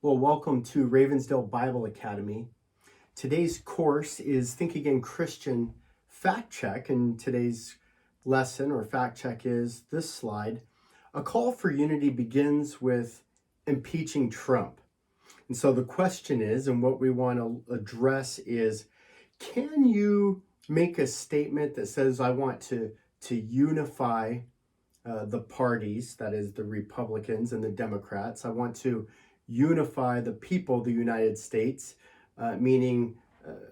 Well, welcome to Ravensdale Bible Academy. Today's course is Think Again Christian Fact Check, and today's lesson or fact check is this slide. A call for unity begins with impeaching Trump. And so the question is, and what we want to address is, can you make a statement that says, I want to unify the parties, that is the Republicans and the Democrats. I want to unify the people of the United States, meaning,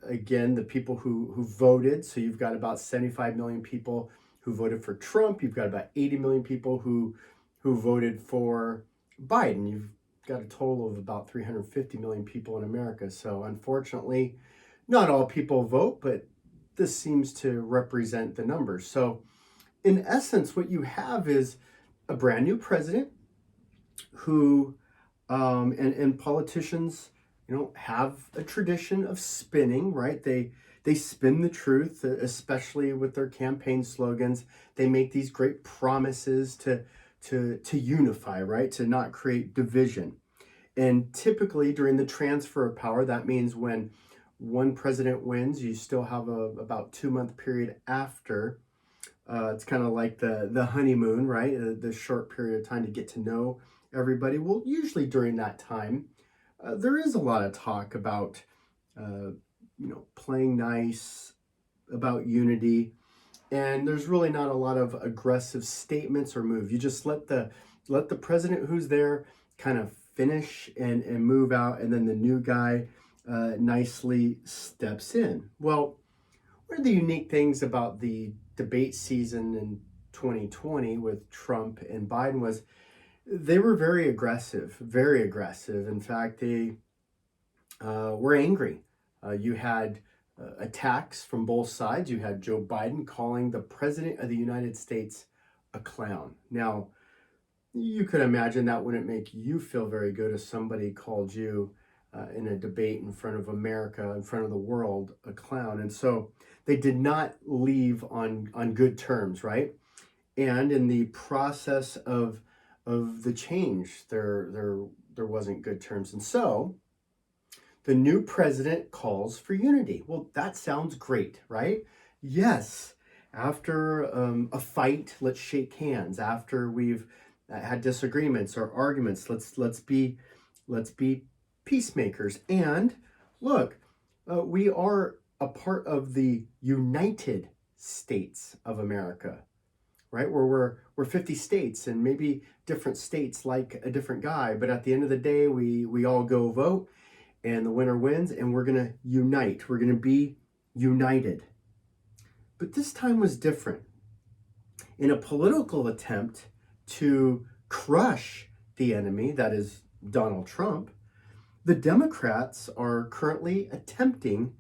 again, the people who voted. So you've got about 75 million people who voted for Trump. You've got about 80 million people who voted for Biden. You've got a total of about 350 million people in America. So unfortunately, not all people vote, but this seems to represent the numbers. So in essence, what you have is a brand new president who, and politicians, have a tradition of spinning, right? They spin the truth, especially with their campaign slogans. They make these great promises to unify, right? To not create division. And typically during the transfer of power, that means when one president wins, you still have about 2-month period after. It's kind of like the honeymoon, right? The short period of time to get to know everybody. Well, usually during that time, there is a lot of talk about, playing nice, about unity, and there's really not a lot of aggressive statements or move. You just let the president who's there kind of finish and move out, and then the new guy nicely steps in. Well, one of the unique things about the debate season in 2020 with Trump and Biden was they were very aggressive, very aggressive. In fact, they were angry. You had attacks from both sides. You had Joe Biden calling the president of the United States a clown. Now, you could imagine that wouldn't make you feel very good if somebody called you in a debate in front of America, in front of the world, a clown. And so they did not leave on good terms, right? And in the process of the change, there wasn't good terms. And so the new president calls for unity. Well, that sounds great, right? Yes, after a fight, let's shake hands. After we've had disagreements or arguments, let's be peacemakers. And look, we are a part of the United States of America, right? Where we're 50 states, and maybe different states like a different guy, but at the end of the day, we all go vote, and the winner wins, and we're gonna unite. We're gonna be united. But this time was different. In a political attempt to crush the enemy, that is Donald Trump, the Democrats are currently attempting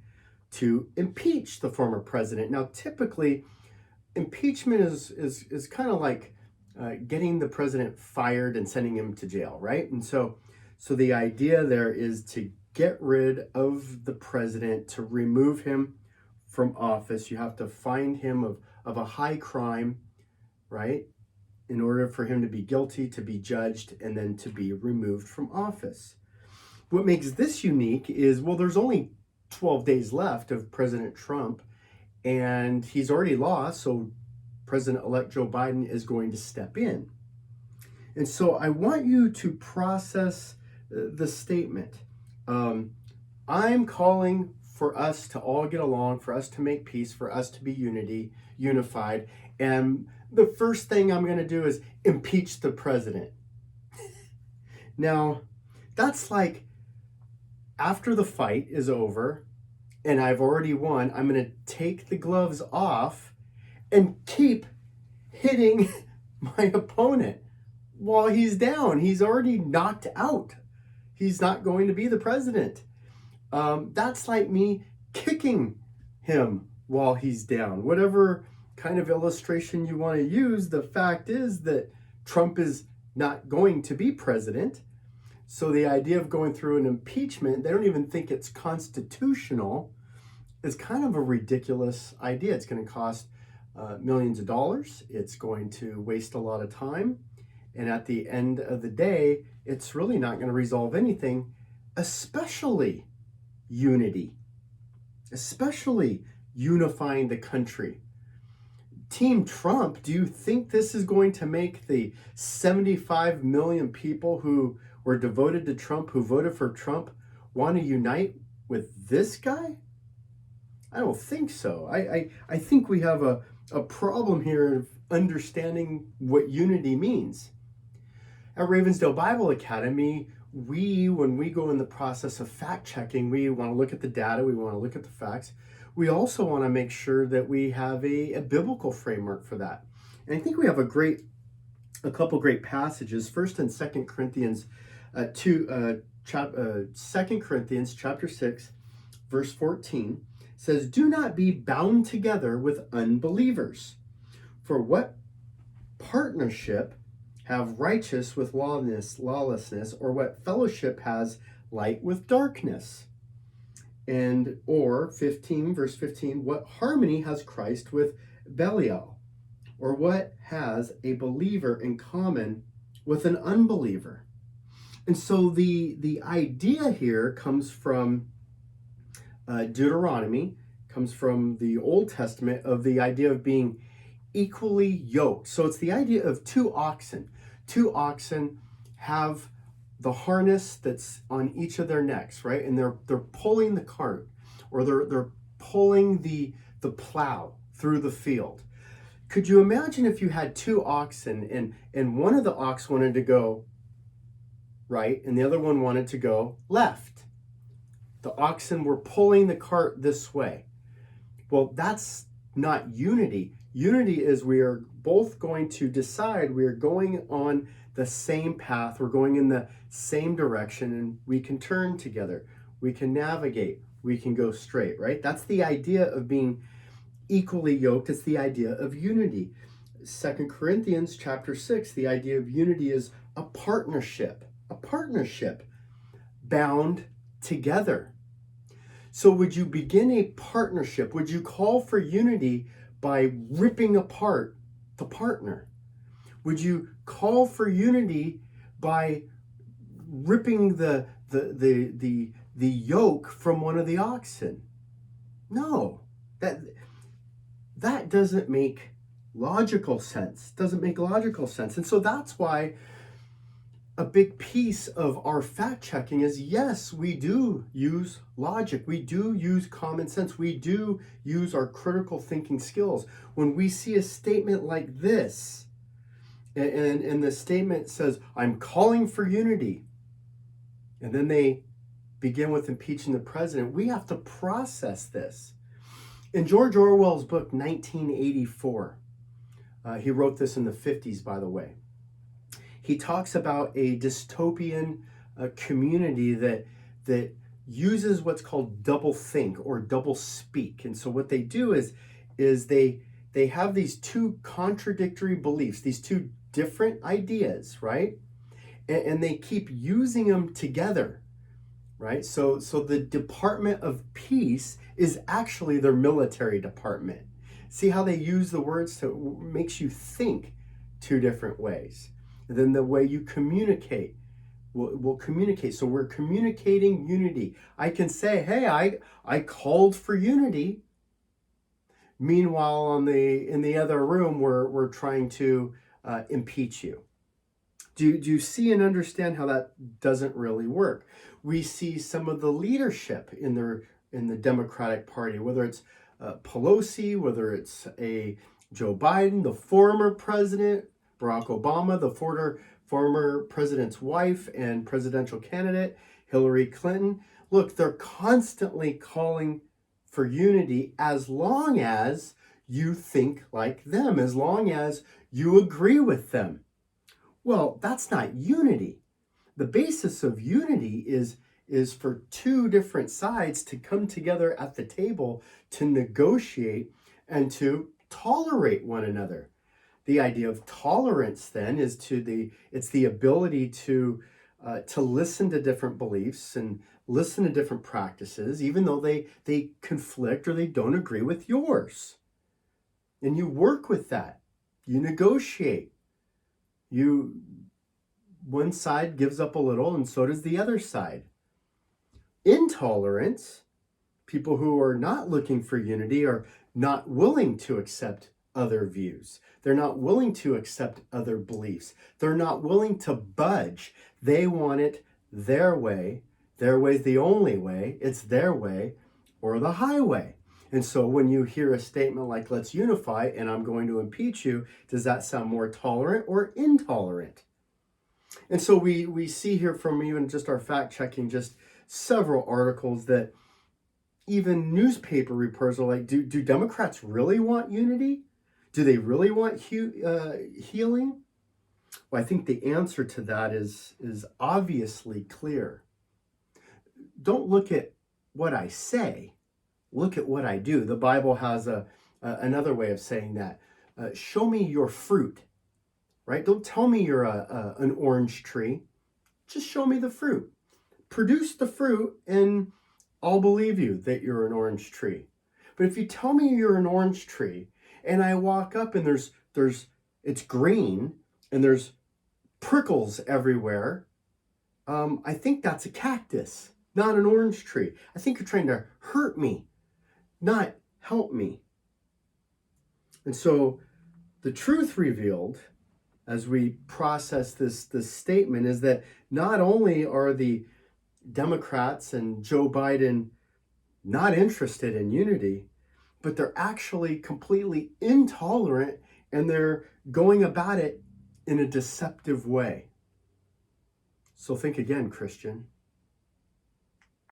to impeach the former president. Now, typically, impeachment is kind of like getting the president fired and sending him to jail, right? And so the idea there is to get rid of the president, to remove him from office. You have to find him of a high crime, right? In order for him to be guilty, to be judged, and then to be removed from office. What makes this unique is, well, there's only 12 days left of President Trump, and he's already lost, so President-elect Joe Biden is going to step in. And so I want you to process the statement. I'm calling for us to all get along, for us to make peace, for us to be unified, and the first thing I'm going to do is impeach the president. Now, that's like, after the fight is over and I've already won, I'm going to take the gloves off and keep hitting my opponent while he's down. He's already knocked out. He's not going to be the president. That's like me kicking him while he's down. Whatever kind of illustration you want to use, the fact is that Trump is not going to be president. So the idea of going through an impeachment, they don't even think it's constitutional, is kind of a ridiculous idea. It's going to cost millions of dollars. It's going to waste a lot of time. And at the end of the day, it's really not going to resolve anything. especially unity, especially unifying the country. Team Trump, do you think this is going to make the 75 million people who were devoted to Trump, who voted for Trump, want to unite with this guy? I don't think so. I think we have a problem here of understanding what unity means. At Ravensdale Bible Academy, when we go in the process of fact checking, we want to look at the data, we want to look at the facts. We also want to make sure that we have a biblical framework for that. And I think we have a couple great passages. First and Second Corinthians, 2 Corinthians chapter 6, verse 14 says, "Do not be bound together with unbelievers. For what partnership have righteous with lawlessness, or what fellowship has light with darkness?" And or 15, verse 15, "What harmony has Christ with Belial? Or what has a believer in common with an unbeliever?" And so the idea here comes from Deuteronomy, comes from the Old Testament, of the idea of being equally yoked. So it's the idea of two oxen. Two oxen have the harness that's on each of their necks, right? And they're pulling the cart, or they're pulling the plow through the field. Could you imagine if you had two oxen and one of the ox wanted to go right and the other one wanted to go left? The oxen were pulling the cart this way. Well, that's not unity. Unity is we are both going to decide we are going on the same path, we're going in the same direction, and we can turn together, we can navigate, we can go straight, right? That's the idea of being equally yoked. It's the idea of unity. 2 Corinthians chapter 6, the idea of unity is a partnership bound together. So would you begin a partnership? Would you call for unity by ripping apart the partner? Would you call for unity by ripping the yoke from one of the oxen? No, that doesn't make logical sense. Doesn't make logical sense. And so that's why a big piece of our fact checking is, yes, we do use logic. We do use common sense. We do use our critical thinking skills. When we see a statement like this, and the statement says, "I'm calling for unity," and then they begin with impeaching the president, we have to process this. In George Orwell's book, 1984, he wrote this in the 50s, by the way. He talks about a dystopian community that uses what's called double think or double speak. And so what they do is they have these two contradictory beliefs, these two different ideas, right? And they keep using them together, right? So the Department of Peace is actually their military department. See how they use the words to makes you think two different ways. And then the way you communicate will communicate. So we're communicating unity. I can say, hey, I called for unity. Meanwhile, in the other room, we're trying to impeach you. Do you see and understand how that doesn't really work? We see some of the leadership in the Democratic Party, whether it's Pelosi, whether it's a Joe Biden, the former president, Barack Obama, the former president's wife and presidential candidate, Hillary Clinton. Look, they're constantly calling for unity as long as you think like them, as long as you agree with them. Well, that's not unity. The basis of unity is for two different sides to come together at the table to negotiate and to tolerate one another. The idea of tolerance then is it's the ability to listen to different beliefs and listen to different practices, even though they conflict or they don't agree with yours. And you work with that. You negotiate. One side gives up a little, and so does the other side. Intolerance, people who are not looking for unity, are not willing to accept other views. They're not willing to accept other beliefs. They're not willing to budge. They want it their way. Their way's the only way. It's their way or the highway. And so when you hear a statement like, let's unify and I'm going to impeach you, does that sound more tolerant or intolerant? And so we see here from even just our fact checking, just several articles that even newspaper reporters are like, do Democrats really want unity? Do they really want healing? Well, I think the answer to that is obviously clear. Don't look at what I say, look at what I do. The Bible has another way of saying that. Show me your fruit, right? Don't tell me you're an orange tree. Just show me the fruit. Produce the fruit and I'll believe you that you're an orange tree. But if you tell me you're an orange tree and I walk up and it's green and there's prickles everywhere, I think that's a cactus, not an orange tree. I think you're trying to hurt me, not help me. And so the truth revealed as we process this statement is that not only are the Democrats and Joe Biden not interested in unity, but they're actually completely intolerant and they're going about it in a deceptive way. So think again, Christian.